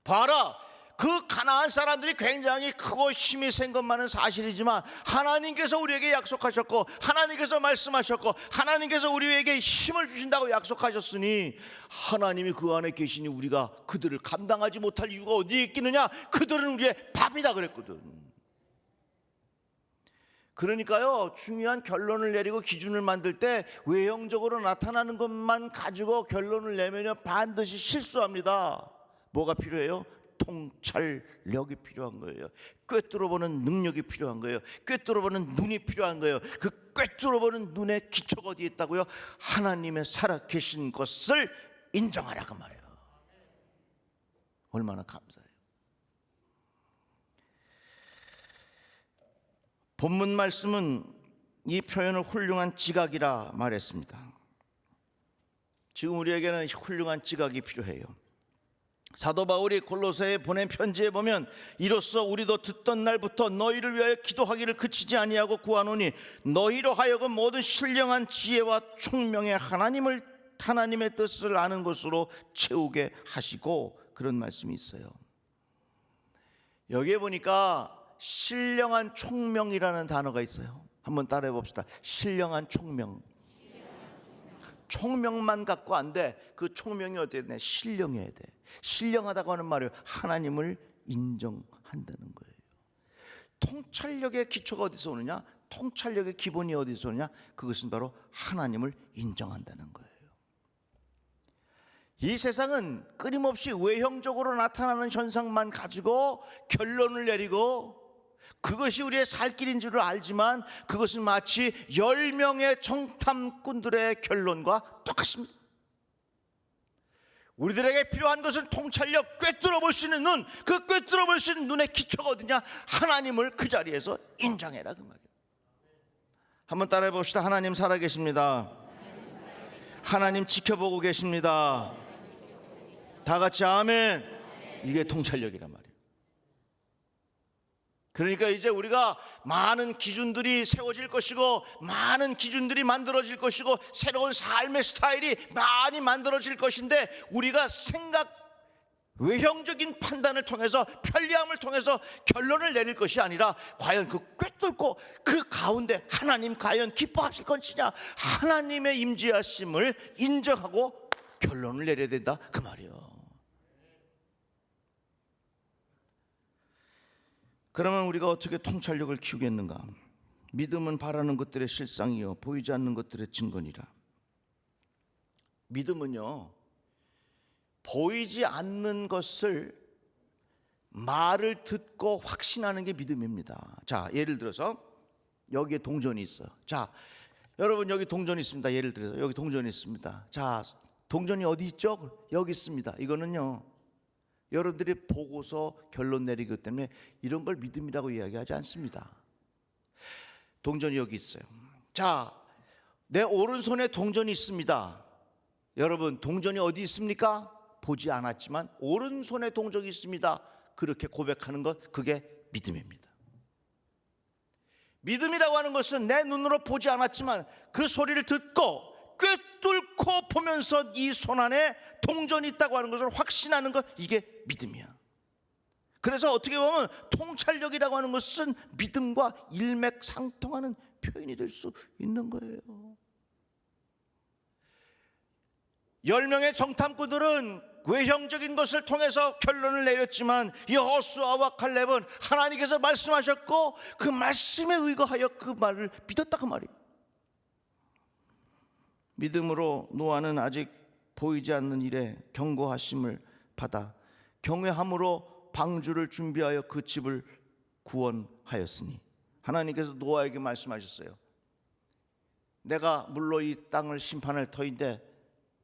봐라, 그 가나안 사람들이 굉장히 크고 힘이 센 것만은 사실이지만 하나님께서 우리에게 약속하셨고, 하나님께서 말씀하셨고, 하나님께서 우리에게 힘을 주신다고 약속하셨으니 하나님이 그 안에 계시니 우리가 그들을 감당하지 못할 이유가 어디에 있겠느냐? 그들은 우리의 밥이다 그랬거든. 그러니까요, 중요한 결론을 내리고 기준을 만들 때 외형적으로 나타나는 것만 가지고 결론을 내면 반드시 실수합니다. 뭐가 필요해요? 통찰력이 필요한 거예요. 꿰뚫어보는 능력이 필요한 거예요. 꿰뚫어보는 눈이 필요한 거예요. 그 꿰뚫어보는 눈의 기초가 어디에 있다고요? 하나님의 살아계신 것을 인정하라고 말해요. 얼마나 감사해요. 본문 말씀은 이 표현을 훌륭한 지각이라 말했습니다. 지금 우리에게는 훌륭한 지각이 필요해요. 사도 바울이 골로새에 보낸 편지에 보면 이로써 우리도 듣던 날부터 너희를 위하여 기도하기를 그치지 아니하고 구하노니 너희로 하여금 모든 신령한 지혜와 총명의 하나님의 뜻을 아는 것으로 채우게 하시고, 그런 말씀이 있어요. 여기에 보니까 신령한 총명이라는 단어가 있어요. 한번 따라해 봅시다. 신령한 총명. 총명만 갖고 안 돼. 그 총명이 어떻게 되냐? 신령해야 돼. 신령하다고 하는 말이에요. 하나님을 인정한다는 거예요. 통찰력의 기초가 어디서 오느냐? 통찰력의 기본이 어디서 오느냐? 그것은 바로 하나님을 인정한다는 거예요. 이 세상은 끊임없이 외형적으로 나타나는 현상만 가지고 결론을 내리고, 그것이 우리의 살 길인 줄을 알지만 그것은 마치 10명의 정탐꾼들의 결론과 똑같습니다. 우리들에게 필요한 것은 통찰력, 꿰뚫어볼 수 있는 눈. 그 꿰뚫어볼 수 있는 눈의 기초가 어디냐? 하나님을 그 자리에서 인정해라, 그 말이에요. 한번 따라해 봅시다. 하나님 살아계십니다. 하나님 지켜보고 계십니다. 다 같이 아멘. 이게 통찰력이란 말이에요. 그러니까 이제 우리가 많은 기준들이 세워질 것이고, 많은 기준들이 만들어질 것이고, 새로운 삶의 스타일이 많이 만들어질 것인데, 우리가 외형적인 판단을 통해서, 편리함을 통해서 결론을 내릴 것이 아니라 과연 그 꿰뚫고 그 가운데 하나님 과연 기뻐하실 것이냐, 하나님의 임재하심을 인정하고 결론을 내려야 된다, 그 말이에요. 그러면 우리가 어떻게 통찰력을 키우겠는가? 믿음은 바라는 것들의 실상이요 보이지 않는 것들의 증거니라. 믿음은요, 보이지 않는 것을 말을 듣고 확신하는 게 믿음입니다. 자, 예를 들어서 여기에 동전이 있어요. 자, 여러분 여기 동전이 있습니다. 예를 들어서 여기 동전이 있습니다. 자, 동전이 어디 있죠? 여기 있습니다. 이거는요, 여러분들이 보고서 결론 내리기 때문에 이런 걸 믿음이라고 이야기하지 않습니다. 동전이 여기 있어요. 자, 내 오른손에 동전이 있습니다. 여러분, 동전이 어디 있습니까? 보지 않았지만 오른손에 동전이 있습니다. 그렇게 고백하는 것, 그게 믿음입니다. 믿음이라고 하는 것은 내 눈으로 보지 않았지만 그 소리를 듣고 꿰뚫고 보면서 이 손 안에 동전이 있다고 하는 것을 확신하는 것, 이게 믿음이야. 그래서 어떻게 보면 통찰력이라고 하는 것은 믿음과 일맥상통하는 표현이 될 수 있는 거예요. 10명의 정탐꾼들은 외형적인 것을 통해서 결론을 내렸지만 여호수아와 갈렙은 하나님께서 말씀하셨고 그 말씀에 의거하여 그 말을 믿었다, 그 말이에요. 믿음으로 노아는 아직 보이지 않는 일에 경고하심을 받아 경외함으로 방주를 준비하여 그 집을 구원하였으니, 하나님께서 노아에게 말씀하셨어요. 내가 물로 이 땅을 심판할 터인데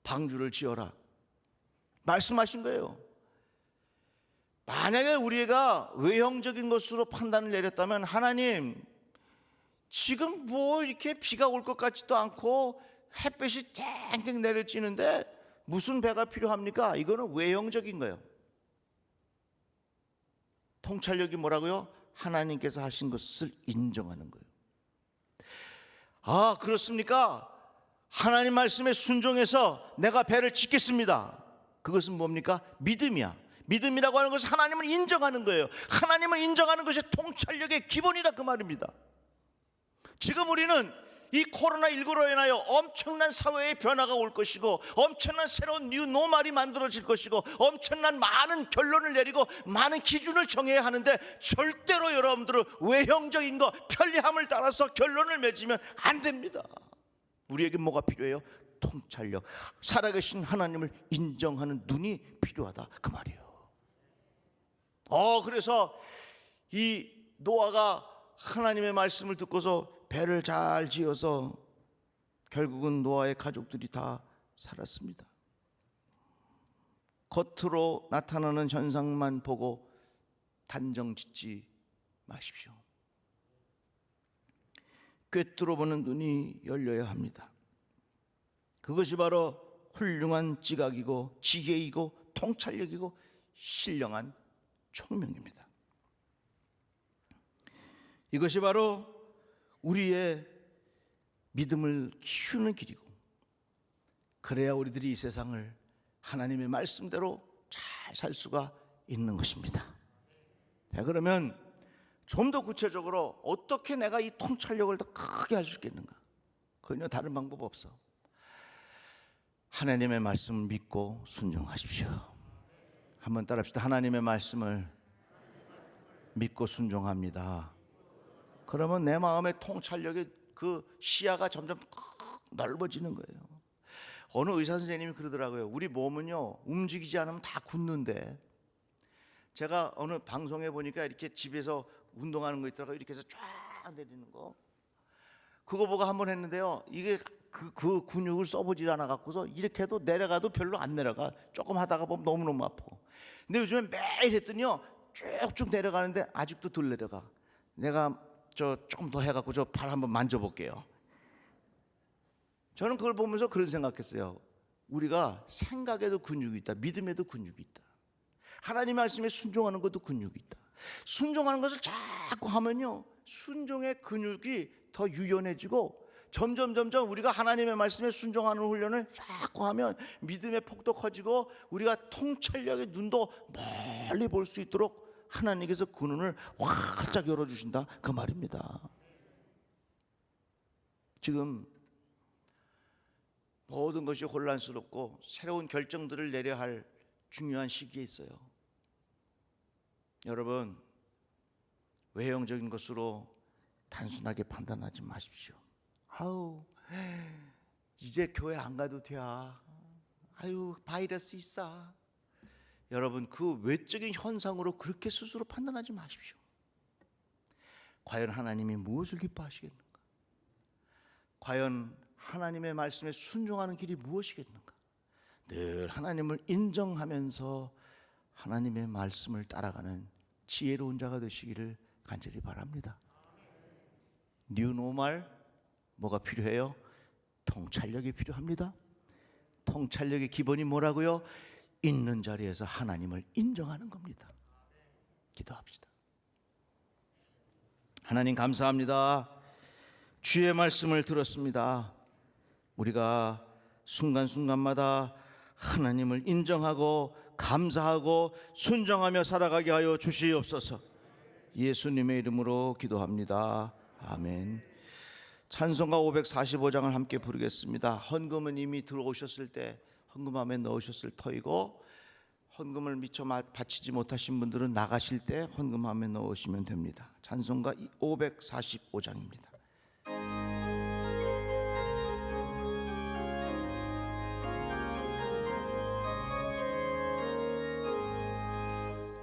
방주를 지어라, 말씀하신 거예요. 만약에 우리가 외형적인 것으로 판단을 내렸다면, 하나님 지금 뭐 이렇게 비가 올 것 같지도 않고 햇볕이 땡땡 내려지는데 무슨 배가 필요합니까? 이거는 외형적인 거예요. 통찰력이 뭐라고요? 하나님께서 하신 것을 인정하는 거예요. 아, 그렇습니까? 하나님 말씀에 순종해서 내가 배를 짓겠습니다. 그것은 뭡니까? 믿음이야. 믿음이라고 하는 것은 하나님을 인정하는 거예요. 하나님을 인정하는 것이 통찰력의 기본이다, 그 말입니다. 지금 우리는 이 코로나19로 인하여 엄청난 사회의 변화가 올 것이고, 엄청난 새로운 뉴 노멀이 만들어질 것이고, 엄청난 많은 결론을 내리고 많은 기준을 정해야 하는데, 절대로 여러분들은 외형적인 것, 편리함을 따라서 결론을 맺으면 안 됩니다. 우리에게 뭐가 필요해요? 통찰력, 살아계신 하나님을 인정하는 눈이 필요하다, 그 말이에요. 그래서 이 노아가 하나님의 말씀을 듣고서 배를 잘 지어서 결국은 노아의 가족들이 다 살았습니다. 겉으로 나타나는 현상만 보고 단정 짓지 마십시오. 꿰뚫어보는 눈이 열려야 합니다. 그것이 바로 훌륭한 지각이고 지혜이고 통찰력이고 신령한 총명입니다. 이것이 바로 우리의 믿음을 키우는 길이고, 그래야 우리들이 이 세상을 하나님의 말씀대로 잘 살 수가 있는 것입니다. 자, 그러면 좀 더 구체적으로 어떻게 내가 이 통찰력을 더 크게 할 수 있겠는가? 그건 다른 방법 없어. 하나님의 말씀을 믿고 순종하십시오. 한번 따라합시다. 하나님의 말씀을 믿고 순종합니다. 그러면 내 마음의 통찰력의 그 시야가 점점 넓어지는 거예요. 어느 의사 선생님이 그러더라고요. 우리 몸은요, 움직이지 않으면 다 굳는데, 제가 어느 방송에 보니까 이렇게 집에서 운동하는 거 있더라고요. 이렇게 해서 쫙 내리는 거. 그거 보고 한번 했는데요, 이게 그 근육을 써보지 않아 갖고서 이렇게 해도 내려가도 별로 안 내려가. 조금 하다가 보면 너무너무 아프고. 근데 요즘에 매일 했더니요, 쭉쭉 내려가는데 아직도 덜 내려가. 내가 조금 더 해갖고 저 발 한번 만져볼게요. 저는 그걸 보면서 그런 생각했어요. 우리가 생각에도 근육이 있다, 믿음에도 근육이 있다, 하나님 말씀에 순종하는 것도 근육이 있다. 순종하는 것을 자꾸 하면요, 순종의 근육이 더 유연해지고, 점점 우리가 하나님의 말씀에 순종하는 훈련을 자꾸 하면 믿음의 폭도 커지고, 우리가 통찰력의 눈도 멀리 볼 수 있도록 하나님께서 그 눈을 활짝 열어주신다, 그 말입니다. 지금 모든 것이 혼란스럽고 새로운 결정들을 내려야 할 중요한 시기에 있어요. 여러분, 외형적인 것으로 단순하게 판단하지 마십시오. 아우, 이제 교회 안 가도 돼. 아유, 바이러스 있어. 여러분, 그 외적인 현상으로 그렇게 스스로 판단하지 마십시오. 과연 하나님이 무엇을 기뻐하시겠는가? 과연 하나님의 말씀에 순종하는 길이 무엇이겠는가? 늘 하나님을 인정하면서 하나님의 말씀을 따라가는 지혜로운 자가 되시기를 간절히 바랍니다. 뉴노멀, 뭐가 필요해요? 통찰력이 필요합니다. 통찰력의 기본이 뭐라고요? 있는 자리에서 하나님을 인정하는 겁니다. 기도합시다. 하나님, 감사합니다. 주의 말씀을 들었습니다. 우리가 순간순간마다 하나님을 인정하고 감사하고 순종하며 살아가게 하여 주시옵소서. 예수님의 이름으로 기도합니다. 아멘. 찬송가 545장을 함께 부르겠습니다. 헌금은 이미 들어오셨을 때 헌금함에 넣으셨을 터이고, 헌금을 미처 바치지 못하신 분들은 나가실 때 헌금함에 넣으시면 됩니다. 찬송가 545장입니다.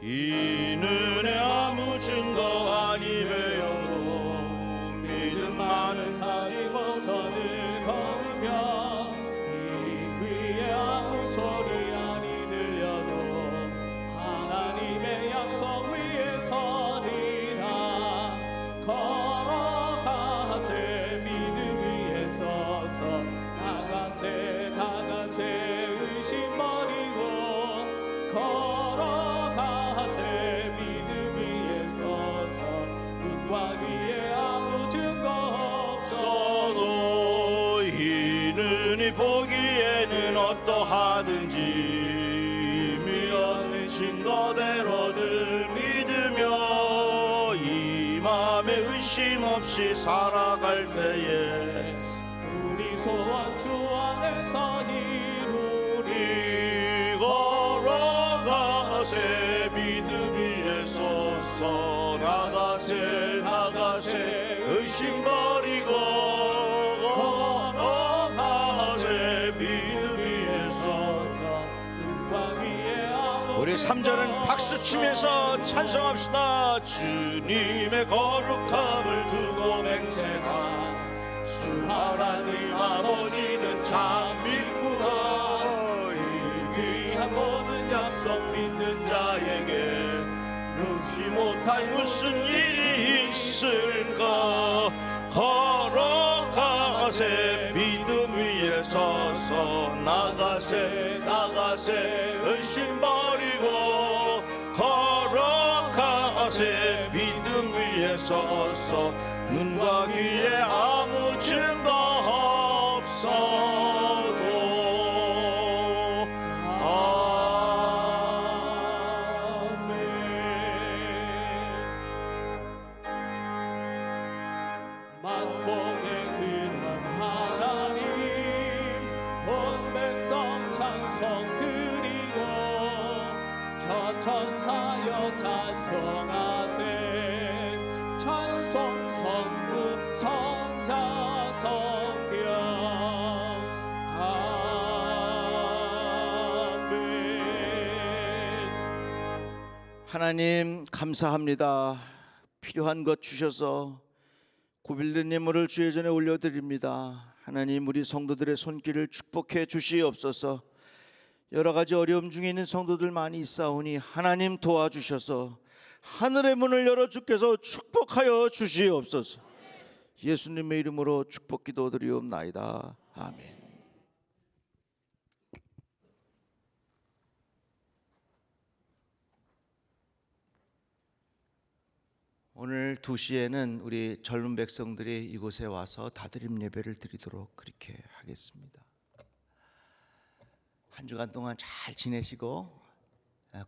이는의 아무 증거 아니매여도 믿음 많은 가지고서 늘 걸으며, 이 귀에 아무 소리 아니 들려도 하나님의 약속 위에 서리라. 걸어가세 믿음 위에 서서, 나가세 의심 버리고, 걸어가세 어떠하든지 미언은 증거대로 늘 믿으며 이 맘에 의심 없이 살아갈 때에 우리 소원 주 안에서 이루리. 걸어가세 믿음 위에 서서 나가세 나가세 의심 버리고 걸어가세 믿음 위에 서서 눈과 위에 우리 3절은 박수 치면서 찬송합시다. 주님의 거룩함을 두고 맹세한 주 하나님 아버지는 참 믿구나. 이 귀한 모든 약속 믿는 자에게 능치 못할 무슨 일이 있을까. 걸어가세 믿음 위에 서서 나가세 나가세 의심 버리고 걸어가세 믿음 위에 서서 눈과 귀에 아무 증거 없어도 만복의 근원 하나님 온 백성 찬송 드리고 저 천사여 찬송하세 찬송 성부 성자 성령 아멘. 하나님 감사합니다. 필요한 것 주셔서 구빌린 예물을 주의 전에 올려드립니다. 하나님 우리 성도들의 손길을 축복해 주시옵소서. 여러 가지 어려움 중에 있는 성도들 많이 있사오니 하나님 도와주셔서 하늘의 문을 열어 주께서 축복하여 주시옵소서. 예수님의 이름으로 축복 기도드리옵나이다. 아멘. 오늘 2시에는 우리 젊은 백성들이 이곳에 와서 다드림 예배를 드리도록 그렇게 하겠습니다. 한 주간 동안 잘 지내시고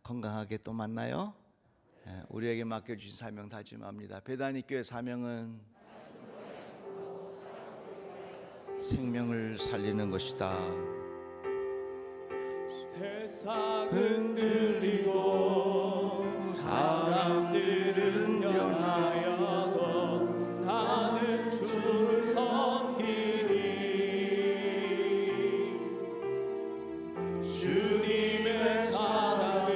건강하게 또 만나요. 우리에게 맡겨주신 사명 다짐합니다. 베다니교회 사명은 생명을 살리는 것이다. 세상 흔들리고 사람들은 변하여도 나는 주를 섬기리. 주님의 사랑은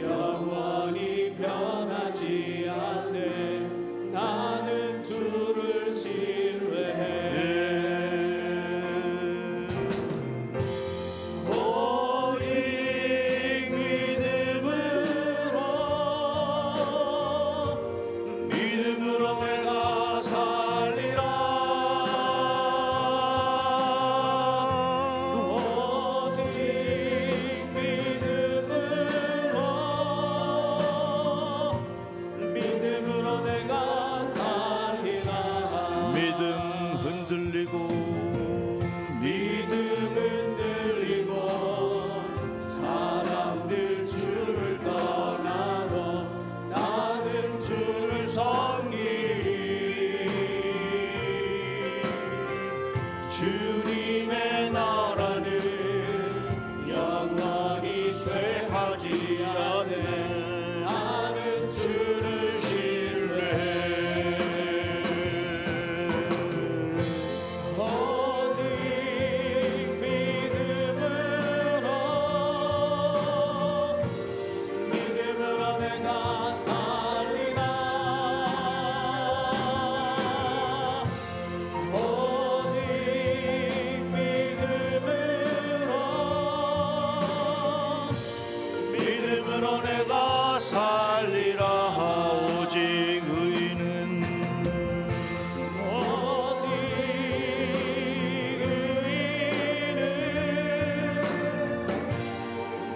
영원히 변하지 않네. 나는 주를 신뢰해. 주님의 나라는 영원히 쇠하지 않네. 나는 주를 신뢰해. 오직 믿음으로 내가 살리라. 믿음으로 내가 살리라. 오직 의인은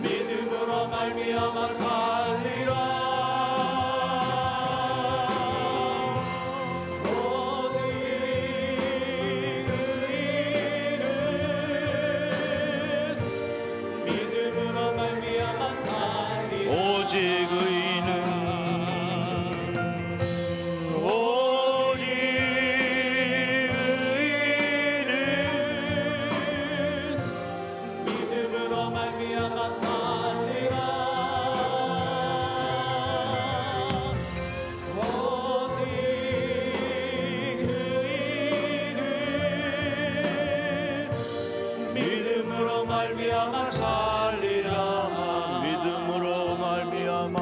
믿음으로 말미암아 살리라. 오직 의인은 말미암아 살리라 믿음으로 말미암아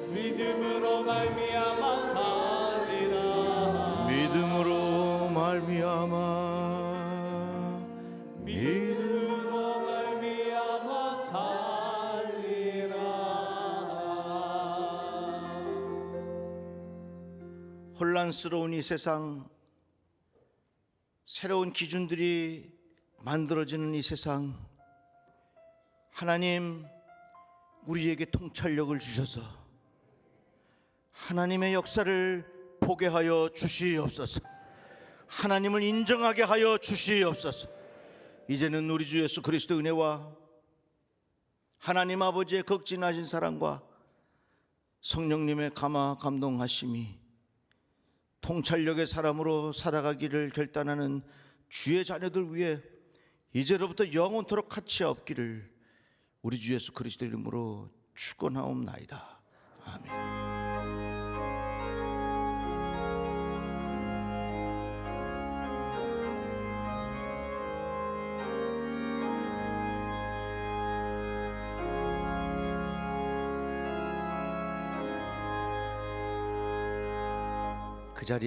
믿음으로 말미암아 살리라 믿음으로 말미암아 믿음으로 말미암아 살리라. 혼란스러운 이 세상, 새로운 기준들이 만들어지는 이 세상, 하나님 우리에게 통찰력을 주셔서 하나님의 역사를 보게 하여 주시옵소서. 하나님을 인정하게 하여 주시옵소서. 이제는 우리 주 예수 그리스도의 은혜와 하나님 아버지의 극진하신 사랑과 성령님의 감화 감동하심이 통찰력의 사람으로 살아가기를 결단하는 주의 자녀들 위해 이제로부터 영원토록 같이 없기를 우리 주 예수 그리스도 이름으로 축원하옵나이다. 아멘. 그 자리에